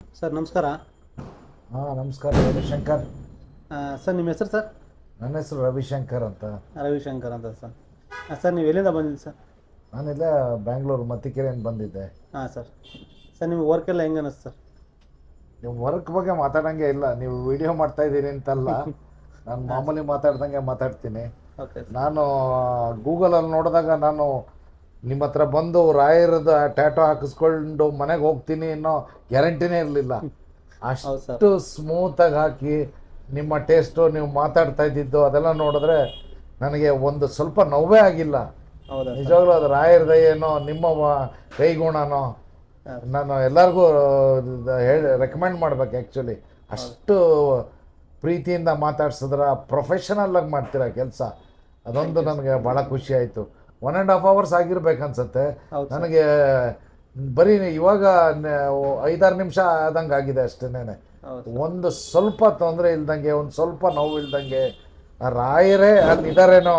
Sir ನಮಸ್ಕಾರ. ಹಾಂ ನಮಸ್ಕಾರ ರವಿಶಂಕರ್. ಸರ್ ನಿಮ್ಮ ಹೆಸರು ಸರ್? ನನ್ನ ಹೆಸರು ರವಿಶಂಕರ್ ಅಂತ. ರವಿಶಂಕರ್ ಅಂತ ಸರ್. ಸರ್ ನೀವು ಎಲ್ಲಿಂದ ಬಂದಿದ್ದು ಸರ್? ನಾನಿಲ್ಲ ಬ್ಯಾಂಗ್ಳೂರು ಮತ್ತಿಕೆರೆಯಿಂದ ಬಂದಿದ್ದೆ. ಹಾಂ ಸರ್. ಸರ್ ನಿಮಗೆ ವರ್ಕ್ ಎಲ್ಲ ಹೆಂಗೆ ಅನ್ನಿಸ್ತು ಸರ್? ನೀವು ವರ್ಕ್ ಬಗ್ಗೆ ಮಾತಾಡೋಂಗೆ ಇಲ್ಲ, ನೀವು ವಿಡಿಯೋ ಮಾಡ್ತಾಯಿದ್ದೀರಿ ಅಂತಲ್ಲ. ನಾನು ಮಾಮೂಲಿ ಮಾತಾಡ್ದಂಗೆ ಮಾತಾಡ್ತೀನಿ. ಓಕೆ. ನಾನು ಗೂಗಲಲ್ಲಿ ನೋಡಿದಾಗ ನಾನು ನಿಮ್ಮ ಹತ್ರ ಬಂದು ರಾಯರದ ಟ್ಯಾಟೋ ಹಾಕಿಸ್ಕೊಂಡು ಮನೆಗೆ ಹೋಗ್ತೀನಿ ಅನ್ನೋ ಗ್ಯಾರಂಟಿನೇ ಇರಲಿಲ್ಲ. ಅಷ್ಟು ಸ್ಮೂತಾಗಿ ಹಾಕಿ ನಿಮ್ಮ ಟೇಸ್ಟು ನೀವು ಮಾತಾಡ್ತಾ ಇದ್ದಿದ್ದು ಅದೆಲ್ಲ ನೋಡಿದ್ರೆ ನನಗೆ ಒಂದು ಸ್ವಲ್ಪ ನೋವೇ ಆಗಿಲ್ಲ. ಹೌದಾ? ನಿಜವಾಗ್ಲೂ ಅದು ರಾಯರ ದಯೆನೋ ನಿಮ್ಮ ಕೈಗುಣನೋ ನಾನು ಎಲ್ಲರಿಗೂ ಹೇಳಿ ರೆಕಮೆಂಡ್ ಮಾಡ್ಬೇಕು. ಆ್ಯಕ್ಚುಲಿ ಅಷ್ಟು ಪ್ರೀತಿಯಿಂದ ಮಾತಾಡ್ಸಿದ್ರೆ ಪ್ರೊಫೆಷನಲ್ಲಾಗಿ ಮಾಡ್ತೀರಾ ಕೆಲಸ. ಅದೊಂದು ನನಗೆ ಭಾಳ ಖುಷಿ ಆಯಿತು. 1.5 hours ಆಗಿರ್ಬೇಕನ್ಸತ್ತೆ ನನಗೆ. ಬರೀ ಇವಾಗ 5-6 ನಿಮಿಷ ಆದಂಗೆ ಆಗಿದೆ ಅಷ್ಟೇನೆ. ಒಂದು ಸ್ವಲ್ಪ ತೊಂದರೆ ಇಲ್ದಂಗೆ, ಒಂದು ಸ್ವಲ್ಪ ನೋವು ಇಲ್ದಂಗೆ, ರಾಯರೇ ಅಲ್ಲಿದ್ದಾರೇನೋ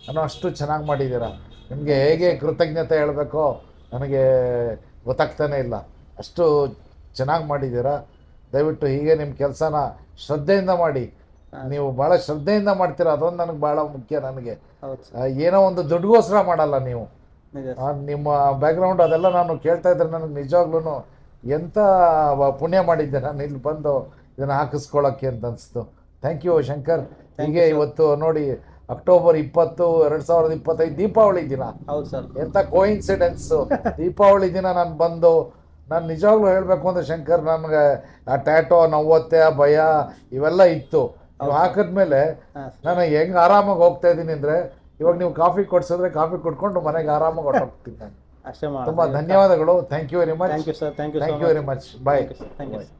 ಅನ್ನೋ ಅಷ್ಟು ಚೆನ್ನಾಗಿ ಮಾಡಿದ್ದೀರಾ. ನಿಮಗೆ ಹೇಗೆ ಕೃತಜ್ಞತೆ ಹೇಳಬೇಕೋ ನನಗೆ ಗೊತ್ತಾಗ್ತಾನೆ ಇಲ್ಲ. ಅಷ್ಟು ಚೆನ್ನಾಗಿ ಮಾಡಿದ್ದೀರಾ. ದಯವಿಟ್ಟು ಹೀಗೆ ನಿಮ್ಮ ಕೆಲಸನ ಶ್ರದ್ಧೆಯಿಂದ ಮಾಡಿ. ನೀವು ಭಾಳ ಶ್ರದ್ಧೆಯಿಂದ ಮಾಡ್ತೀರಾ, ಅದೊಂದು ನನಗೆ ಭಾಳ ಮುಖ್ಯ. ನನಗೆ ಏನೋ ಒಂದು ದುಡ್ಡುಗೋಸ್ಕರ ಮಾಡಲ್ಲ ನೀವು. ನಿಮ್ಮ ಬ್ಯಾಕ್ಗ್ರೌಂಡ್ ಅದೆಲ್ಲ ನಾನು ಕೇಳ್ತಾ ಇದ್ರೆ ನನಗೆ ನಿಜವಾಗ್ಲೂ ಎಂಥ ಪುಣ್ಯ ಮಾಡಿದ್ದೆ ನಾನು ಇಲ್ಲಿ ಬಂದು ಇದನ್ನು ಹಾಕಿಸ್ಕೊಳ್ಳೋಕ್ಕೆ ಅಂತ ಅನಿಸ್ತು. Thank you Shankar. ಹೀಗೆ ಇವತ್ತು ನೋಡಿ ಅಕ್ಟೋಬರ್ 20, 2025 ದೀಪಾವಳಿ ದಿನ. ಹೌದು ಸರ್. ಎಂಥ ಕೋಇನ್ಸಿಡೆನ್ಸು. ದೀಪಾವಳಿ ದಿನ ನಾನು ಬಂದು ನಾನು ನಿಜವಾಗ್ಲೂ ಹೇಳಬೇಕು ಅಂದರೆ ಶಂಕರ್, ನನಗೆ ಆ ಟ್ಯಾಟೋ ನೋವತ್ತೆ, ಆ ಭಯ ಇವೆಲ್ಲ ಇತ್ತು. ನೀವು ಹಾಕಿದ್ಮೇಲೆ ನಾನು ಹೆಂಗೆ ಆರಾಮಾಗಿ ಹೋಗ್ತಾ ಇದ್ದೀನಿ ಅಂದರೆ, ಇವಾಗ ನೀವು ಕಾಫಿ ಕೊಡ್ಸಿದ್ರೆ ಕಾಫಿ ಕುಡ್ಕೊಂಡು ಮನೆಗೆ ಆರಾಮಾಗಿ ಹೊರಟೋಗ್ತೀನಿ ನಾನು. ಅಷ್ಟೇ. ತುಂಬ ಧನ್ಯವಾದಗಳು. Thank you very much. Thank you sir. Thank you very much. Bye. Thank you sir.